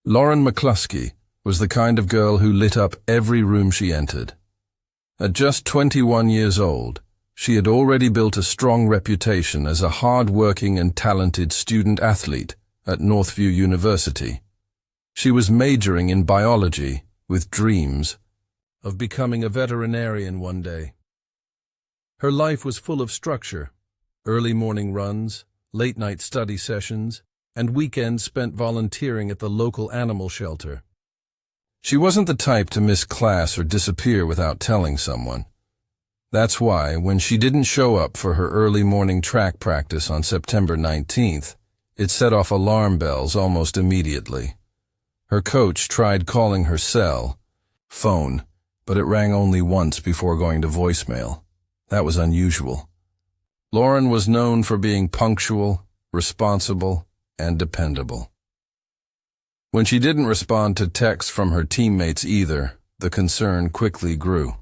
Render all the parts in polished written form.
Lauren McCluskey was the kind of girl who lit up every room she entered. At just 21 years old, she had already built a strong reputation as a hard-working and talented student-athlete at Northview University. She was majoring in biology with dreams of becoming a veterinarian one day. Her life was full of structure, early morning runs, late-night study sessions, and weekends spent volunteering at the local animal shelter. She wasn't the type to miss class or disappear without telling someone. That's why, when she didn't show up for her early morning track practice on September 19th, it set off alarm bells almost immediately. Her coach tried calling her cell phone, but it rang only once before going to voicemail. That was unusual. Lauren was known for being punctual, responsible, and dependable. When she didn't respond to texts from her teammates either, the concern quickly grew.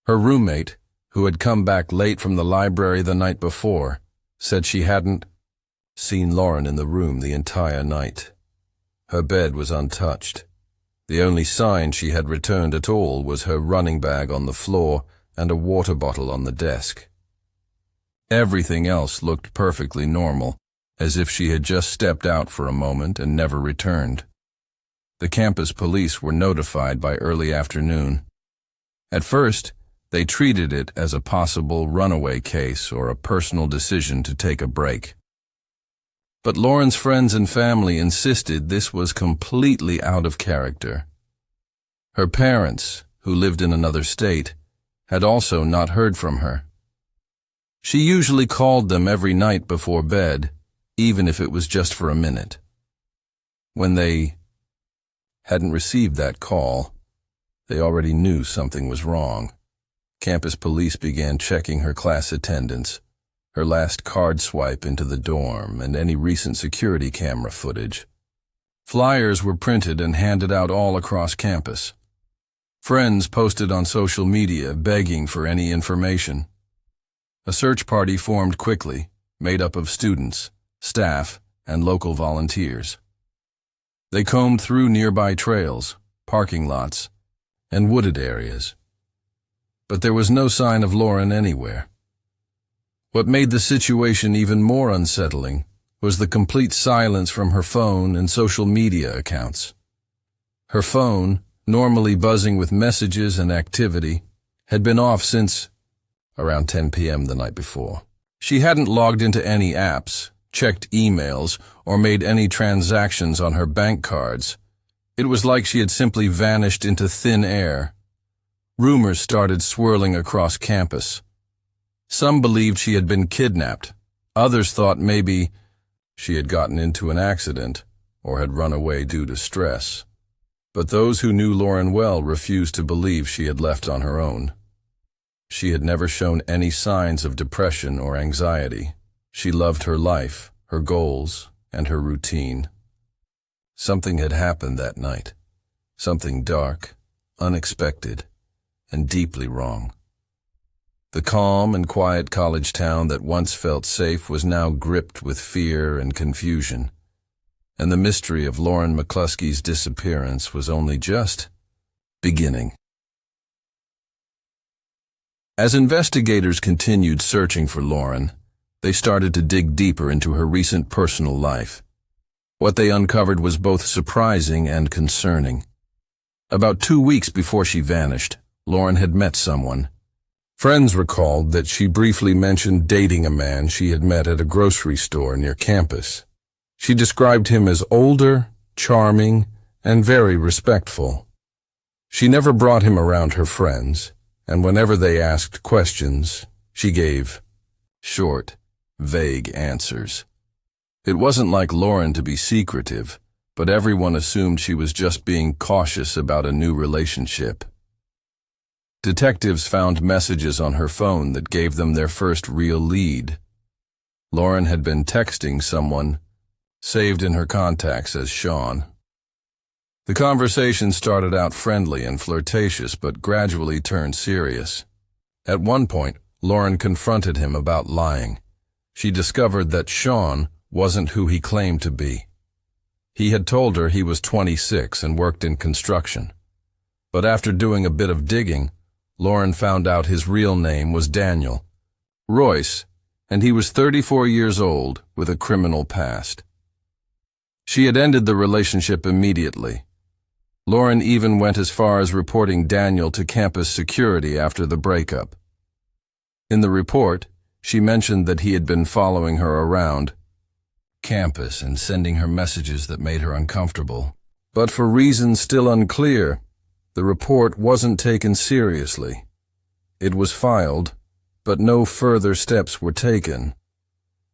Her roommate, who had come back late from the library the night before, said she hadn't seen Lauren in the room the entire night. Her bed was untouched. The only sign she had returned at all was her running bag on the floor and a water bottle on the desk. Everything else looked perfectly normal, as if she had just stepped out for a moment and never returned. The campus police were notified by early afternoon. At first, they treated it as a possible runaway case or a personal decision to take a break. But Lauren's friends and family insisted this was completely out of character. Her parents, who lived in another state, had also not heard from her. She usually called them every night before bed, even if it was just for a minute. When they hadn't received that call, they already knew something was wrong. Campus police began checking her class attendance, her last card swipe into the dorm, and any recent security camera footage. Flyers were printed and handed out all across campus. Friends posted on social media begging for any information. A search party formed quickly, made up of students, staff, and local volunteers. They combed through nearby trails, parking lots, and wooded areas. But there was no sign of Lauren anywhere. What made the situation even more unsettling was the complete silence from her phone and social media accounts. Her phone, normally buzzing with messages and activity, had been off since around 10 p.m. the night before. She hadn't logged into any apps, checked emails, or made any transactions on her bank cards. It was like she had simply vanished into thin air. Rumors started swirling across campus. Some believed she had been kidnapped. Others thought maybe she had gotten into an accident or had run away due to stress. But those who knew Lauren well refused to believe she had left on her own. She had never shown any signs of depression or anxiety. She loved her life, her goals, and her routine. Something had happened that night. Something dark, unexpected, and deeply wrong. The calm and quiet college town that once felt safe was now gripped with fear and confusion, and the mystery of Lauren McCluskey's disappearance was only just beginning. As investigators continued searching for Lauren, they started to dig deeper into her recent personal life. What they uncovered was both surprising and concerning. About 2 weeks before she vanished, Lauren had met someone. Friends recalled that she briefly mentioned dating a man she had met at a grocery store near campus. She described him as older, charming, and very respectful. She never brought him around her friends, and whenever they asked questions, she gave short, vague answers. It wasn't like Lauren to be secretive, but everyone assumed she was just being cautious about a new relationship. Detectives found messages on her phone that gave them their first real lead. Lauren had been texting someone, saved in her contacts as Swan. The conversation started out friendly and flirtatious, but gradually turned serious. At one point, Lauren confronted him about lying. She discovered that Swan wasn't who he claimed to be. He had told her he was 26 and worked in construction. But after doing a bit of digging, Lauren found out his real name was Daniel Royce, and he was 34 years old with a criminal past. She had ended the relationship immediately. Lauren even went as far as reporting Daniel to campus security after the breakup. In the report, she mentioned that he had been following her around campus and sending her messages that made her uncomfortable. But for reasons still unclear, the report wasn't taken seriously. It was filed, but no further steps were taken.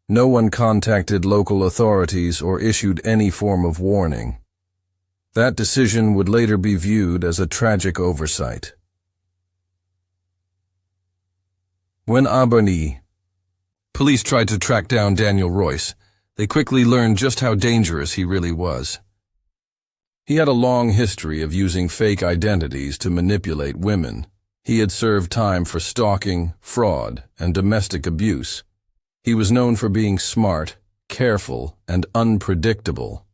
No one contacted local authorities or issued any form of warning. That decision would later be viewed as a tragic oversight. When Albany police tried to track down Daniel Royce, they quickly learned just how dangerous he really was. He had a long history of using fake identities to manipulate women. He had served time for stalking, fraud, and domestic abuse. He was known for being smart, careful, and unpredictable.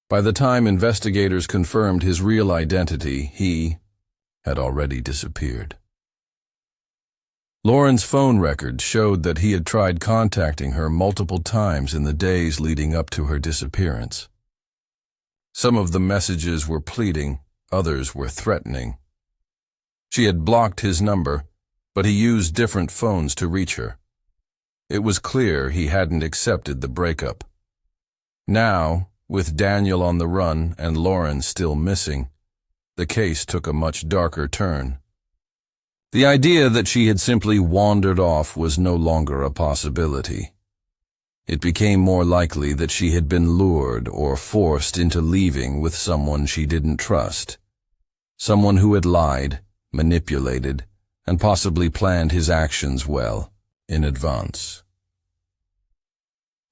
By the time investigators confirmed his real identity, he had already disappeared. Lauren's phone records showed that he had tried contacting her multiple times in the days leading up to her disappearance. Some of the messages were pleading, others were threatening. She had blocked his number, but he used different phones to reach her. It was clear he hadn't accepted the breakup. Now, with Daniel on the run and Lauren still missing, the case took a much darker turn. The idea that she had simply wandered off was no longer a possibility. It became more likely that she had been lured or forced into leaving with someone she didn't trust. Someone who had lied, manipulated, and possibly planned his actions well in advance.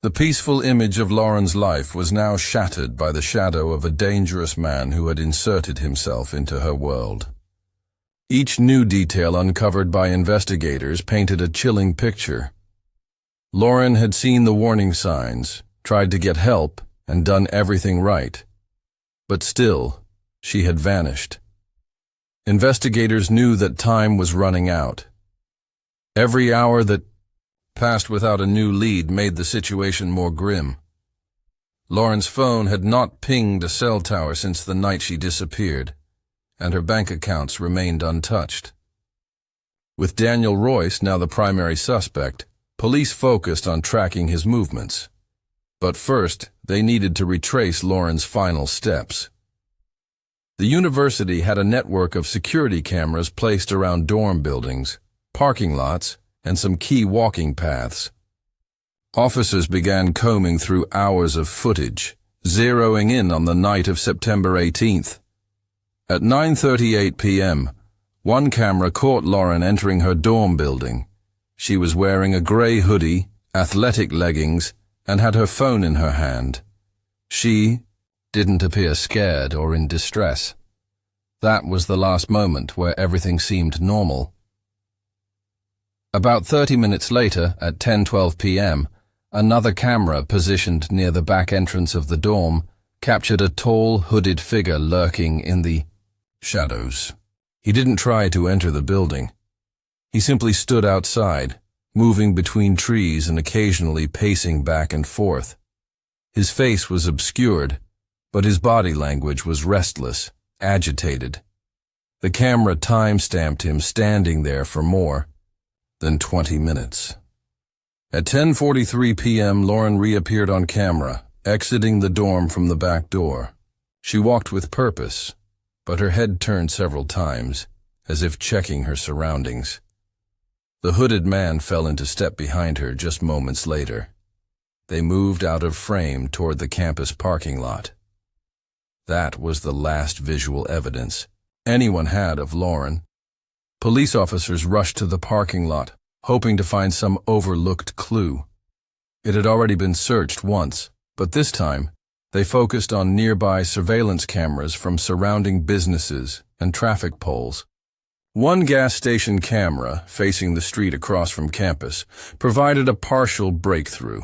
The peaceful image of Lauren's life was now shattered by the shadow of a dangerous man who had inserted himself into her world. Each new detail uncovered by investigators painted a chilling picture. Lauren had seen the warning signs, tried to get help, and done everything right. But still, she had vanished. Investigators knew that time was running out. Every hour that passed without a new lead made the situation more grim. Lauren's phone had not pinged a cell tower since the night she disappeared, and her bank accounts remained untouched. With Daniel Royce now the primary suspect, police focused on tracking his movements. But first, they needed to retrace Lauren's final steps. The university had a network of security cameras placed around dorm buildings, parking lots, and some key walking paths. Officers began combing through hours of footage, zeroing in on the night of September 18th. At 9:38 p.m., one camera caught Lauren entering her dorm building. She was wearing a gray hoodie, athletic leggings, and had her phone in her hand. She didn't appear scared or in distress. That was the last moment where everything seemed normal. About 30 minutes later, at 10:12 p.m., another camera positioned near the back entrance of the dorm captured a tall, hooded figure lurking in the shadows. He didn't try to enter the building. He simply stood outside, moving between trees and occasionally pacing back and forth. His face was obscured, but his body language was restless, agitated. The camera time-stamped him standing there for more than 20 minutes. At 10:43 p.m., Lauren reappeared on camera, exiting the dorm from the back door. She walked with purpose, but her head turned several times, as if checking her surroundings. The hooded man fell into step behind her just moments later. They moved out of frame toward the campus parking lot. That was the last visual evidence anyone had of Lauren. Police officers rushed to the parking lot, hoping to find some overlooked clue. It had already been searched once, but this time, they focused on nearby surveillance cameras from surrounding businesses and traffic poles. One gas station camera, facing the street across from campus, provided a partial breakthrough.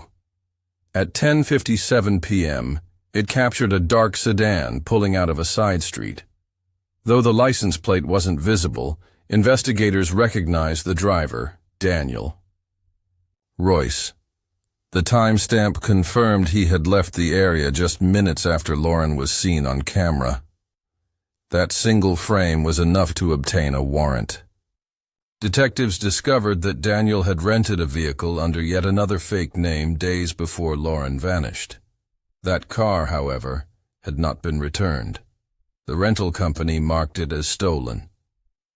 At 10:57 p.m., It captured a dark sedan pulling out of a side street. Though the license plate wasn't visible, investigators recognized the driver, Daniel. Royce. The timestamp confirmed he had left the area just minutes after Lauren was seen on camera. That single frame was enough to obtain a warrant. Detectives discovered that Daniel had rented a vehicle under yet another fake name days before Lauren vanished. That car, however, had not been returned. The rental company marked it as stolen.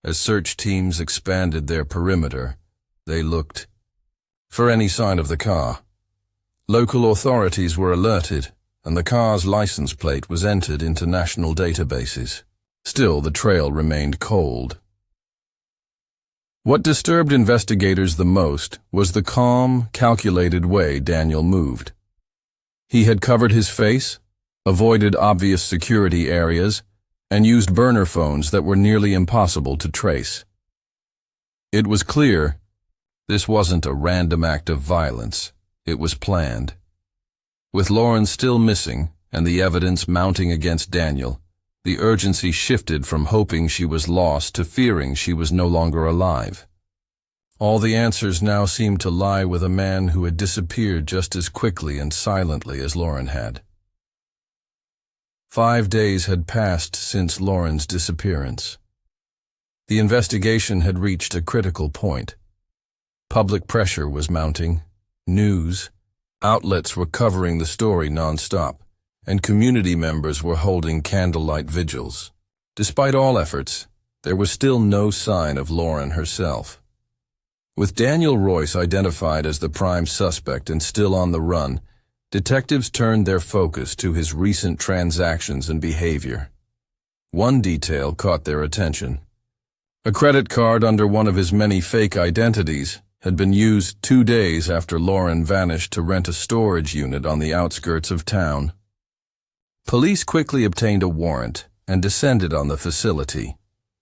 As search teams expanded their perimeter, they looked for any sign of the car. Local authorities were alerted, and the car's license plate was entered into national databases. Still, the trail remained cold. What disturbed investigators the most was the calm, calculated way Daniel moved. He had covered his face, avoided obvious security areas, and used burner phones that were nearly impossible to trace. It was clear this wasn't a random act of violence. It was planned. With Lauren still missing and the evidence mounting against Daniel, the urgency shifted from hoping she was lost to fearing she was no longer alive. All the answers now seemed to lie with a man who had disappeared just as quickly and silently as Lauren had. 5 days had passed since Lauren's disappearance. The investigation had reached a critical point. Public pressure was mounting. News outlets were covering the story nonstop, and community members were holding candlelight vigils. Despite all efforts, there was still no sign of Lauren herself. With Daniel Royce identified as the prime suspect and still on the run, detectives turned their focus to his recent transactions and behavior. One detail caught their attention. A credit card under one of his many fake identities had been used 2 days after Lauren vanished to rent a storage unit on the outskirts of town. Police quickly obtained a warrant and descended on the facility.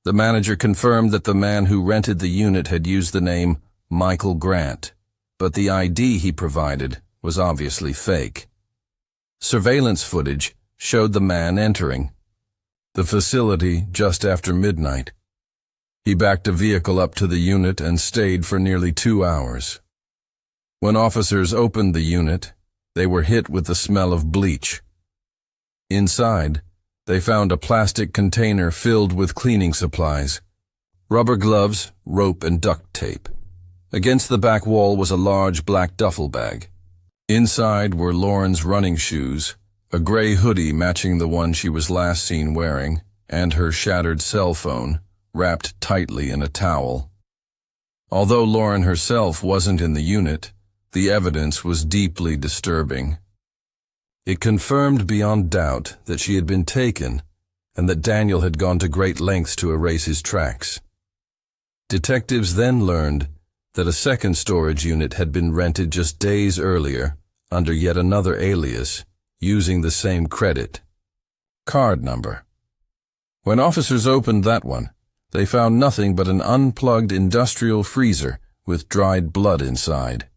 The manager confirmed that the man who rented the unit had used the name Michael Grant, but the ID he provided was obviously fake. Surveillance footage showed the man entering the facility just after midnight. He backed a vehicle up to the unit and stayed for nearly 2 hours. When officers opened the unit, they were hit with the smell of bleach. Inside, they found a plastic container filled with cleaning supplies, rubber gloves, rope, and duct tape. Against the back wall was a large black duffel bag. Inside were Lauren's running shoes, a gray hoodie matching the one she was last seen wearing, and her shattered cell phone, wrapped tightly in a towel. Although Lauren herself wasn't in the unit, the evidence was deeply disturbing. It confirmed beyond doubt that she had been taken and that Daniel had gone to great lengths to erase his tracks. Detectives then learned that a second storage unit had been rented just days earlier under yet another alias, using the same credit card number. When officers opened that one, they found nothing but an unplugged industrial freezer with dried blood inside.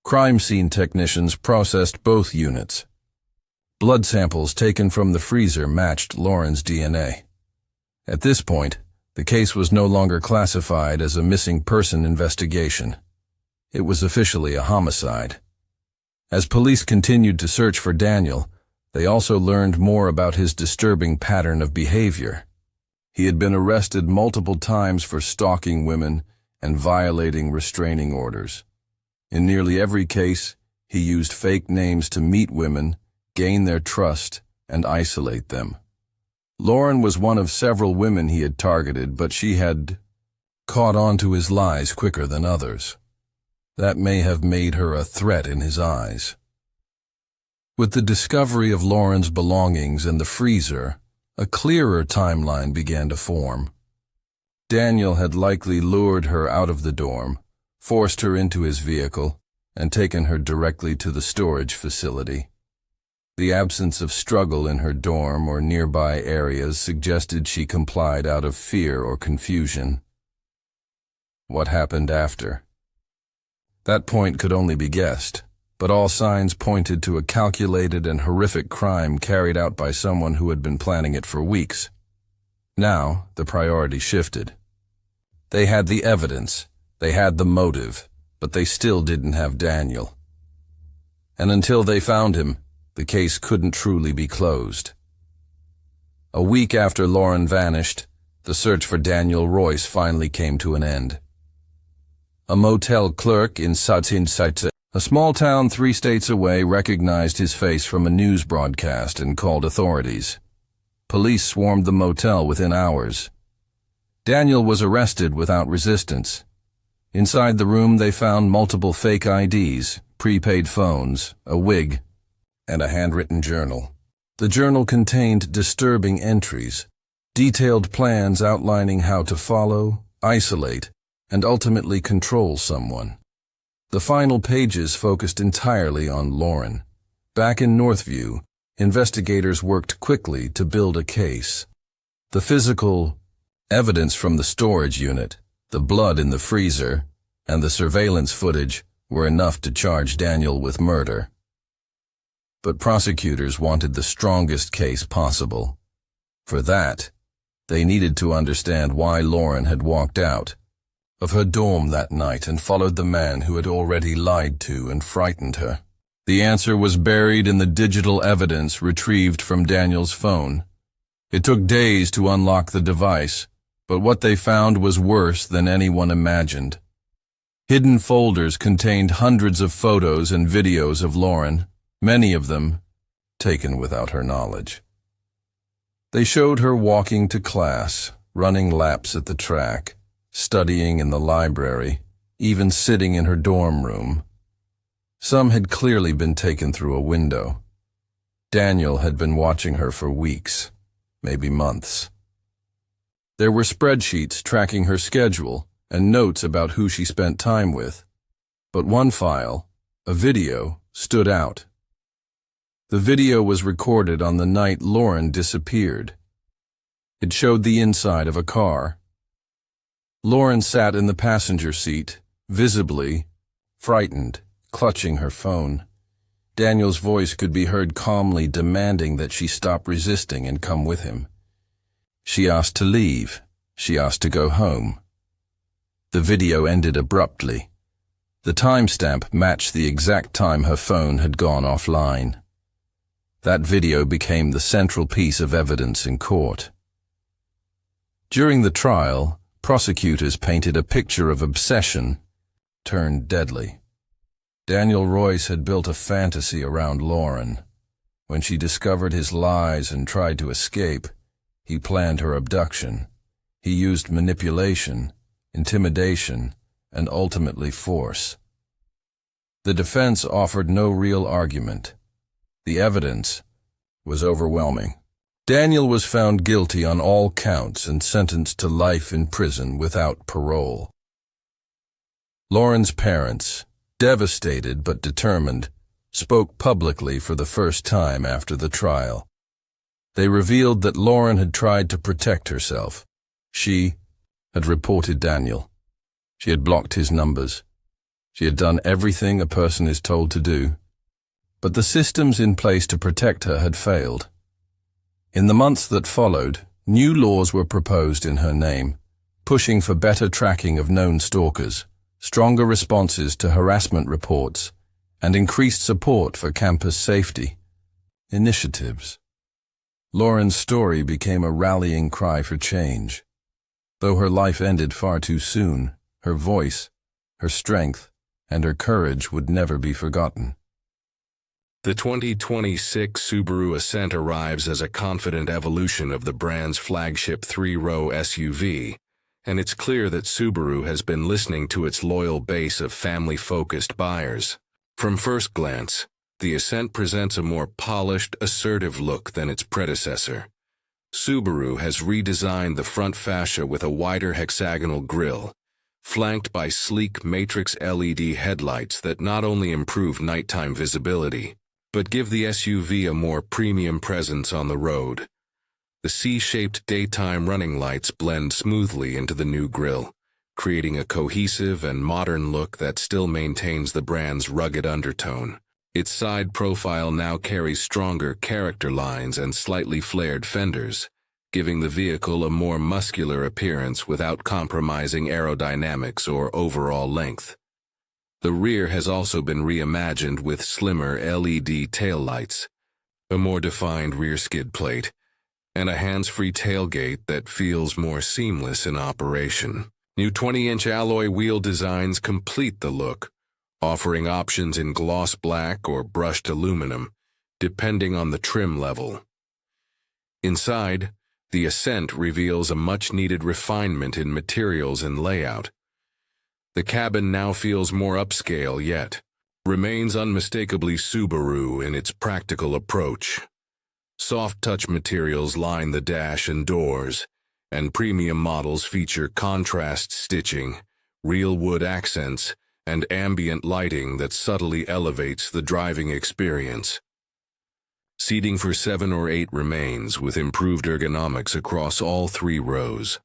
Crime scene technicians processed both units. Blood samples taken from the freezer matched Lauren's DNA. At this point, the case was no longer classified as a missing person investigation. It was officially a homicide. As police continued to search for Daniel, they also learned more about his disturbing pattern of behavior. He had been arrested multiple times for stalking women and violating restraining orders. In nearly every case, he used fake names to meet women, gain their trust, and isolate them. Lauren was one of several women he had targeted, but she had caught on to his lies quicker than others. That may have made her a threat in his eyes. With the discovery of Lauren's belongings in the freezer, a clearer timeline began to form. Daniel had likely lured her out of the dorm, forced her into his vehicle, and taken her directly to the storage facility. The absence of struggle in her dorm or nearby areas suggested she complied out of fear or confusion. What happened after? That point could only be guessed. but all signs pointed to a calculated and horrific crime carried out by someone who had been planning it for weeks. Now, the priority shifted. They had the evidence, they had the motive, but they still didn't have Daniel. And until they found him, the case couldn't truly be closed. A week after Lauren vanished, the search for Daniel Royce finally came to an end. A motel clerk in Suspenseful, a small town 3 states away, recognized his face from a news broadcast and called authorities. Police swarmed the motel within hours. Daniel was arrested without resistance. Inside the room they found multiple fake IDs, prepaid phones, a wig, and a handwritten journal. The journal contained disturbing entries, detailed plans outlining how to follow, isolate, and ultimately control someone. The final pages focused entirely on Lauren. Back in Northview, investigators worked quickly to build a case. The physical evidence from the storage unit, the blood in the freezer, and the surveillance footage were enough to charge Daniel with murder. But prosecutors wanted the strongest case possible. For that, they needed to understand why Lauren had walked out of her dorm that night and followed the man who had already lied to and frightened her. The answer was buried in the digital evidence retrieved from Daniel's phone. It took days to unlock the device, but what they found was worse than anyone imagined. Hidden folders contained hundreds of photos and videos of Lauren, many of them taken without her knowledge. They showed her walking to class, running laps at the track, studying in the library, even sitting in her dorm room. Some had clearly been taken through a window. Daniel had been watching her for weeks, maybe months. There were spreadsheets tracking her schedule and notes about who she spent time with. But one file, a video, stood out. The video was recorded on the night Lauren disappeared. It showed the inside of a car. Lauren sat in the passenger seat, visibly frightened, clutching her phone. Daniel's voice could be heard calmly demanding that she stop resisting and come with him. She asked to leave. She asked to go home. The video ended abruptly. The timestamp matched the exact time her phone had gone offline. That video became the central piece of evidence in court. During the trial, prosecutors painted a picture of obsession turned deadly. Daniel Royce had built a fantasy around Lauren. When she discovered his lies and tried to escape, he planned her abduction. He used manipulation, intimidation, and ultimately force. The defense offered no real argument. The evidence was overwhelming. Daniel was found guilty on all counts and sentenced to life in prison without parole. Lauren's parents, devastated but determined, spoke publicly for the first time after the trial. They revealed that Lauren had tried to protect herself. She had reported Daniel. She had blocked his numbers. She had done everything a person is told to do. But the systems in place to protect her had failed. In the months that followed, new laws were proposed in her name, pushing for better tracking of known stalkers, stronger responses to harassment reports, and increased support for campus safety initiatives. Lauren's story became a rallying cry for change. Though her life ended far too soon, her voice, her strength, and her courage would never be forgotten. The 2026 Subaru Ascent arrives as a confident evolution of the brand's flagship 3-row SUV, and it's clear that Subaru has been listening to its loyal base of family-focused buyers. From first glance, the Ascent presents a more polished, assertive look than its predecessor. Subaru has redesigned the front fascia with a wider hexagonal grille, flanked by sleek matrix LED headlights that not only improve nighttime visibility, but give the SUV a more premium presence on the road. The C-shaped daytime running lights blend smoothly into the new grille, creating a cohesive and modern look that still maintains the brand's rugged undertone. Its side profile now carries stronger character lines and slightly flared fenders, giving the vehicle a more muscular appearance without compromising aerodynamics or overall length. The rear has also been reimagined with slimmer LED taillights, a more defined rear skid plate, and a hands-free tailgate that feels more seamless in operation. New 20-inch alloy wheel designs complete the look, offering options in gloss black or brushed aluminum, depending on the trim level. Inside, the Ascent reveals a much-needed refinement in materials and layout. The cabin now feels more upscale yet remains unmistakably Subaru in its practical approach. Soft-touch materials line the dash and doors, and premium models feature contrast stitching, real wood accents, and ambient lighting that subtly elevates the driving experience. Seating for 7 or 8 remains with improved ergonomics across all 3 rows.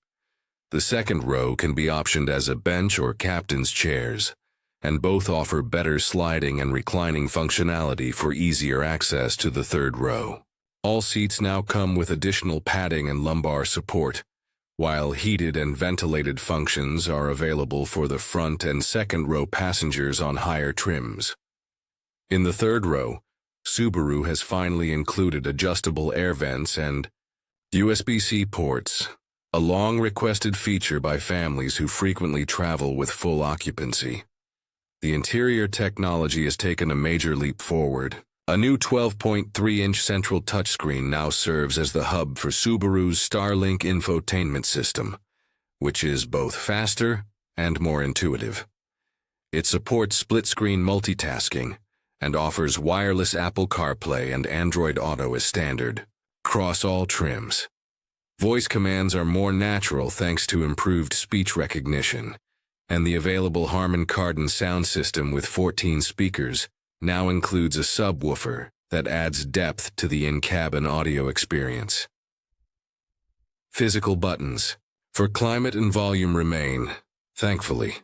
The second row can be optioned as a bench or captain's chairs, and both offer better sliding and reclining functionality for easier access to the third row. All seats now come with additional padding and lumbar support, while heated and ventilated functions are available for the front and second row passengers on higher trims. In the third row, Subaru has finally included adjustable air vents and USB-C ports, a long-requested feature by families who frequently travel with full occupancy. The interior technology has taken a major leap forward. A new 12.3-inch central touchscreen now serves as the hub for Subaru's Starlink infotainment system, which is both faster and more intuitive. It supports split-screen multitasking and offers wireless Apple CarPlay and Android Auto as standard, across all trims. Voice commands are more natural thanks to improved speech recognition, and the available Harman Kardon sound system with 14 speakers now includes a subwoofer that adds depth to the in-cabin audio experience. Physical buttons for climate and volume remain, thankfully,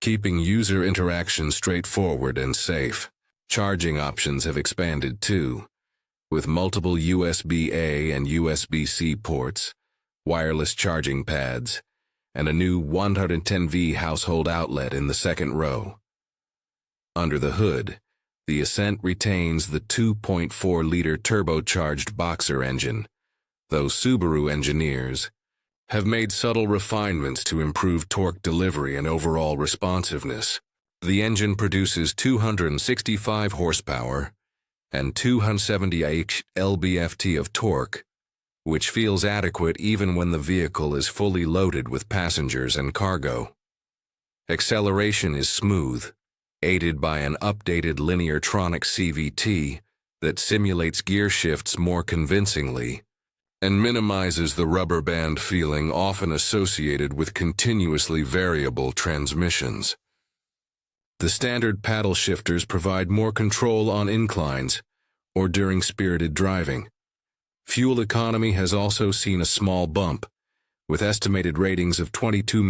keeping user interaction straightforward and safe. Charging options have expanded too, with multiple USB-A and USB-C ports, wireless charging pads, and a new 110V household outlet in the second row. Under the hood, the Ascent retains the 2.4-liter turbocharged Boxer engine, though Subaru engineers have made subtle refinements to improve torque delivery and overall responsiveness. The engine produces 265 horsepower and 270 lb-ft of torque, which feels adequate even when the vehicle is fully loaded with passengers and cargo. Acceleration is smooth, aided by an updated Lineartronic CVT that simulates gear shifts more convincingly and minimizes the rubber band feeling often associated with continuously variable transmissions. The standard paddle shifters provide more control on inclines or during spirited driving. Fuel economy has also seen a small bump, with estimated ratings of 22